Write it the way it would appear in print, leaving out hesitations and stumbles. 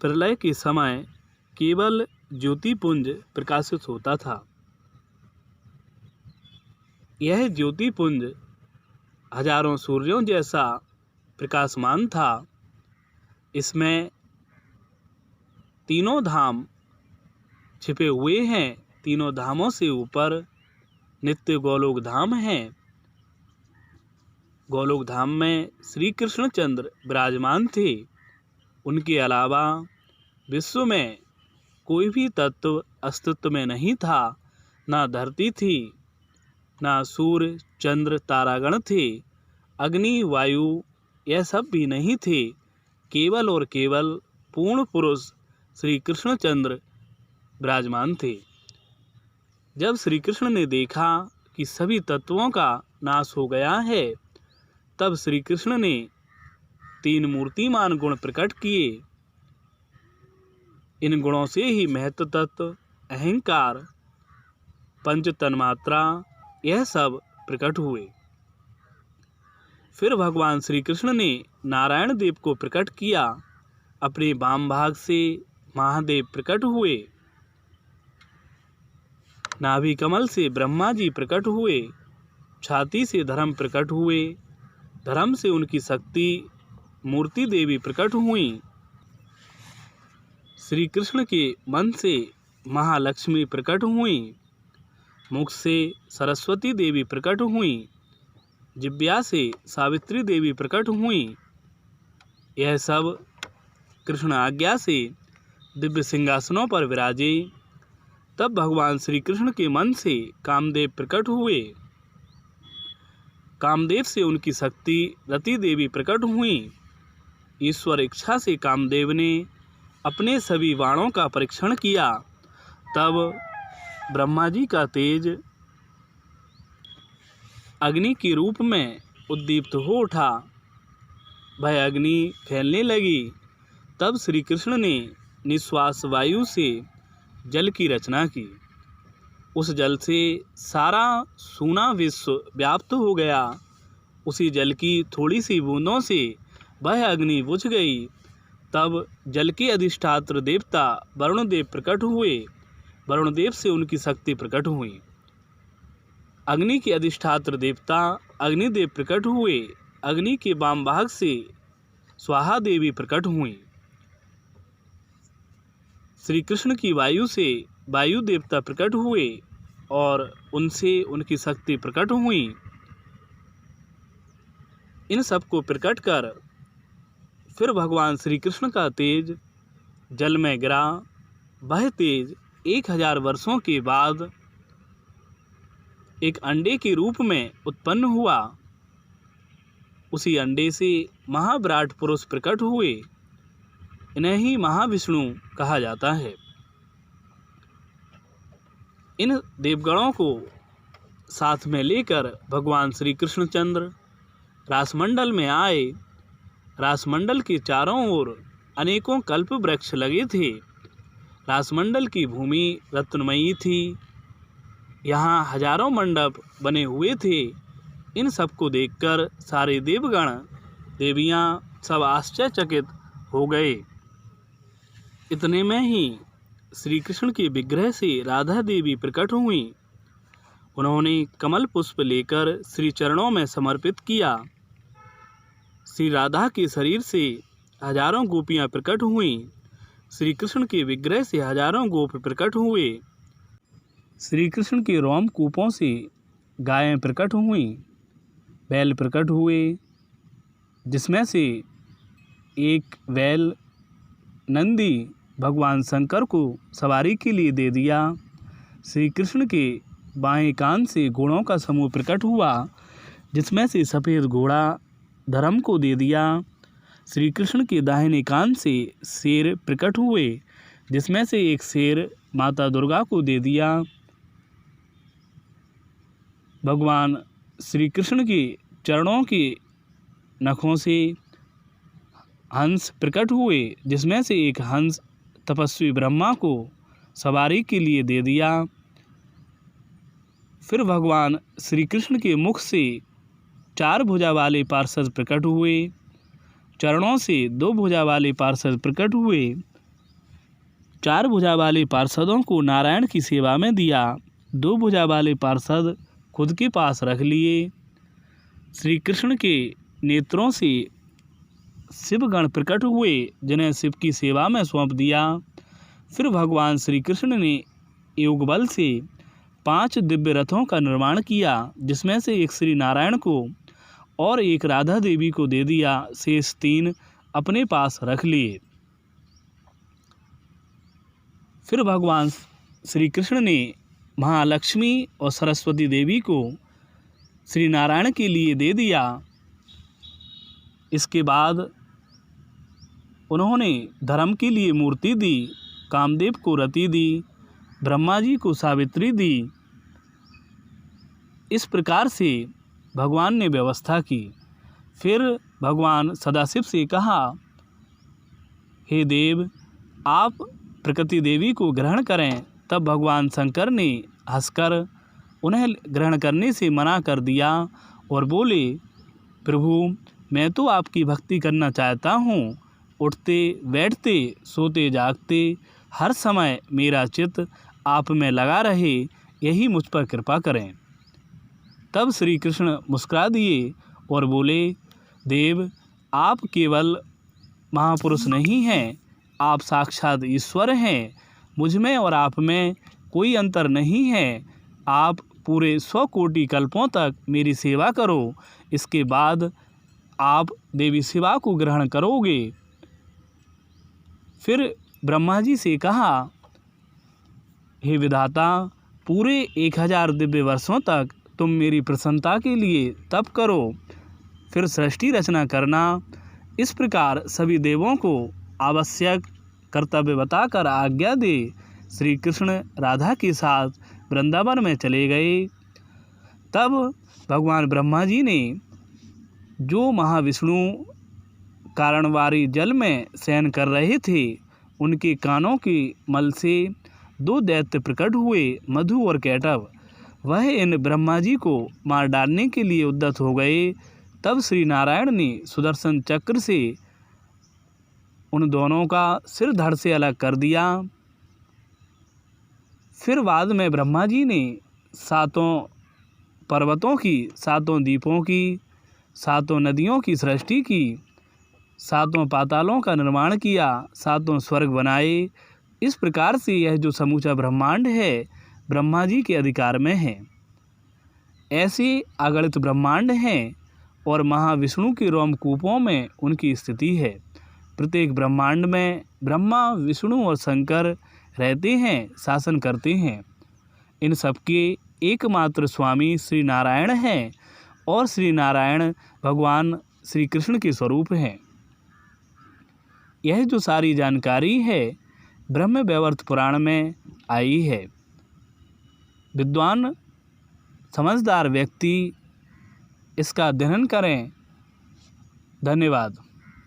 प्रलय के समय केवल ज्योतिपुंज प्रकाशित होता था। यह ज्योतिपुंज हजारों सूर्यों जैसा प्रकाशमान था। इसमें तीनों धाम छिपे हुए हैं। तीनों धामों से ऊपर नित्य गोलोक धाम है। गोलोक धाम में श्री कृष्णचंद्र विराजमान थे। उनके अलावा विश्व में कोई भी तत्व अस्तित्व में नहीं था। ना धरती थी, ना सूर्य चंद्र तारागण थे, अग्नि वायु यह सब भी नहीं थे। केवल और केवल पूर्ण पुरुष श्री कृष्णचंद्र विराजमान थे। जब श्री कृष्ण ने देखा कि सभी तत्वों का नाश हो गया है, तब श्री कृष्ण ने 3 मूर्तिमान गुण प्रकट किए। इन गुणों से ही महत्व तत्व, अहंकार, पंच तन्मात्रा यह सब प्रकट हुए। फिर भगवान श्री कृष्ण ने नारायण देव को प्रकट किया। अपने वाम भाग से महादेव प्रकट हुए। नाभि कमल से ब्रह्मा जी प्रकट हुए। छाती से धर्म प्रकट हुए। धर्म से उनकी शक्ति मूर्ति देवी प्रकट हुई। श्री कृष्ण के मन से महालक्ष्मी प्रकट हुई। मुख से सरस्वती देवी प्रकट हुई। जिह्वा से सावित्री देवी प्रकट हुई। यह सब कृष्ण आज्ञा से दिव्य सिंहासनों पर विराजे। तब भगवान श्री कृष्ण के मन से कामदेव प्रकट हुए। कामदेव से उनकी शक्ति रति देवी प्रकट हुई। ईश्वर इच्छा से कामदेव ने अपने सभी बाणों का परीक्षण किया। तब ब्रह्मा जी का तेज अग्नि के रूप में उद्दीप्त हो उठा। वह अग्नि फैलने लगी। तब श्री कृष्ण ने निश्वास वायु से जल की रचना की। उस जल से सारा सूना विश्व व्याप्त हो गया। उसी जल की थोड़ी सी बूंदों से वह अग्नि बुझ गई। तब जल के अधिष्ठात्र देवता वरुण देव प्रकट हुए। वरुण देव से उनकी शक्ति प्रकट हुई। अग्नि के अधिष्ठात्र देवता अग्निदेव प्रकट हुए। अग्नि के वाम भाग से स्वाहा देवी प्रकट हुई। श्री कृष्ण की वायु से वायु देवता प्रकट हुए और उनसे उनकी शक्ति प्रकट हुई। इन सबको प्रकट कर फिर भगवान श्री कृष्ण का तेज जल में गिरा। वह तेज 1000 वर्षों के बाद एक अंडे के रूप में उत्पन्न हुआ। उसी अंडे से महाविराट पुरुष प्रकट हुए। इन्हें ही महाविष्णु कहा जाता है। इन देवगणों को साथ में लेकर भगवान श्री कृष्णचंद्र रासमंडल में आए। रासमंडल के चारों ओर अनेकों कल्प वृक्ष लगे थे। रासमंडल की भूमि रत्नमयी थी। यहाँ हजारों मंडप बने हुए थे। इन सबको देखकर सारे देवगण देवियाँ सब आश्चर्यचकित हो गए। इतने में ही श्री कृष्ण के विग्रह से राधा देवी प्रकट हुई। उन्होंने कमल पुष्प लेकर श्री चरणों में समर्पित किया। श्री राधा के शरीर से हजारों गोपियाँ प्रकट हुईं। श्री कृष्ण के विग्रह से हजारों गोप प्रकट हुए। श्री कृष्ण के रोमकूपों से गायें प्रकट हुईं। बैल प्रकट हुए, जिसमें से एक बैल नंदी भगवान शंकर को सवारी के लिए दे दिया। श्री कृष्ण के बाएं कान से घोड़ों का समूह प्रकट हुआ, जिसमें से सफ़ेद घोड़ा धर्म को दे दिया। श्री कृष्ण के दाहिने कान से शेर प्रकट हुए, जिसमें से एक शेर माता दुर्गा को दे दिया। भगवान श्री कृष्ण के चरणों के नखों से हंस प्रकट हुए, जिसमें से एक हंस तपस्वी ब्रह्मा को सवारी के लिए दे दिया। फिर भगवान श्री कृष्ण के मुख से 4 भुजा वाले पार्षद प्रकट हुए। चरणों से 2 भुजा वाले पार्षद प्रकट हुए। 4 भुजा वाले पार्षदों को नारायण की सेवा में दिया। 2 भुजा वाले पार्षद खुद के पास रख लिए। श्री कृष्ण के नेत्रों से शिवगण प्रकट हुए, जिन्हें शिव की सेवा में सौंप दिया। फिर भगवान श्री कृष्ण ने योग बल से 5 दिव्य रथों का निर्माण किया, जिसमें से एक श्री नारायण को और एक राधा देवी को दे दिया। शेष 3 अपने पास रख लिए। फिर भगवान श्री कृष्ण ने महालक्ष्मी और सरस्वती देवी को श्री नारायण के लिए दे दिया। इसके बाद उन्होंने धर्म के लिए मूर्ति दी, कामदेव को रति दी, ब्रह्मा जी को सावित्री दी। इस प्रकार से भगवान ने व्यवस्था की। फिर भगवान सदाशिव से कहा, हे देव, आप प्रकृति देवी को ग्रहण करें। तब भगवान शंकर ने हंसकर उन्हें ग्रहण करने से मना कर दिया और बोले, प्रभु, मैं तो आपकी भक्ति करना चाहता हूँ। उठते बैठते सोते जागते हर समय मेरा चित्त आप में लगा रहे, यही मुझ पर कृपा करें। तब श्री कृष्ण मुस्कुरा दिए और बोले, देव, आप केवल महापुरुष नहीं हैं, आप साक्षात ईश्वर हैं। मुझ में और आप में कोई अंतर नहीं है। आप पूरे 100 कोटि कल्पों तक मेरी सेवा करो, इसके बाद आप देवी सेवा को ग्रहण करोगे। फिर ब्रह्मा जी से कहा, हे विधाता, पूरे 1000 दिव्य वर्षों तक तुम मेरी प्रसन्नता के लिए तप करो, फिर सृष्टि रचना करना। इस प्रकार सभी देवों को आवश्यक कर्तव्य बताकर आज्ञा दे श्री कृष्ण राधा के साथ वृंदावन में चले गए। तब भगवान ब्रह्मा जी ने, जो महाविष्णु कारणवारी जल में शयन कर रहे थे, उनके कानों के मल से 2 दैत्य प्रकट हुए, मधु और कैटव। वह इन ब्रह्मा जी को मार डालने के लिए उद्यत हो गए। तब श्री नारायण ने सुदर्शन चक्र से उन दोनों का सिर धड़ से अलग कर दिया। फिर बाद में ब्रह्मा जी ने 7 पर्वतों की, 7 द्वीपों की, 7 नदियों की सृष्टि की, 7 पातालों का निर्माण किया, 7 स्वर्ग बनाए। इस प्रकार से यह जो समूचा ब्रह्मांड है, ब्रह्मा जी के अधिकार में है। ऐसे अगणित ब्रह्मांड हैं और महाविष्णु के रोमकूपों में उनकी स्थिति है। प्रत्येक ब्रह्मांड में ब्रह्मा, विष्णु और शंकर रहते हैं, शासन करते हैं। इन सबके एकमात्र स्वामी श्री नारायण हैं और श्री नारायण भगवान श्री कृष्ण के स्वरूप हैं। यह जो सारी जानकारी है ब्रह्म वैवर्त पुराण में आई है। विद्वान समझदार व्यक्ति इसका अध्ययन करें। धन्यवाद।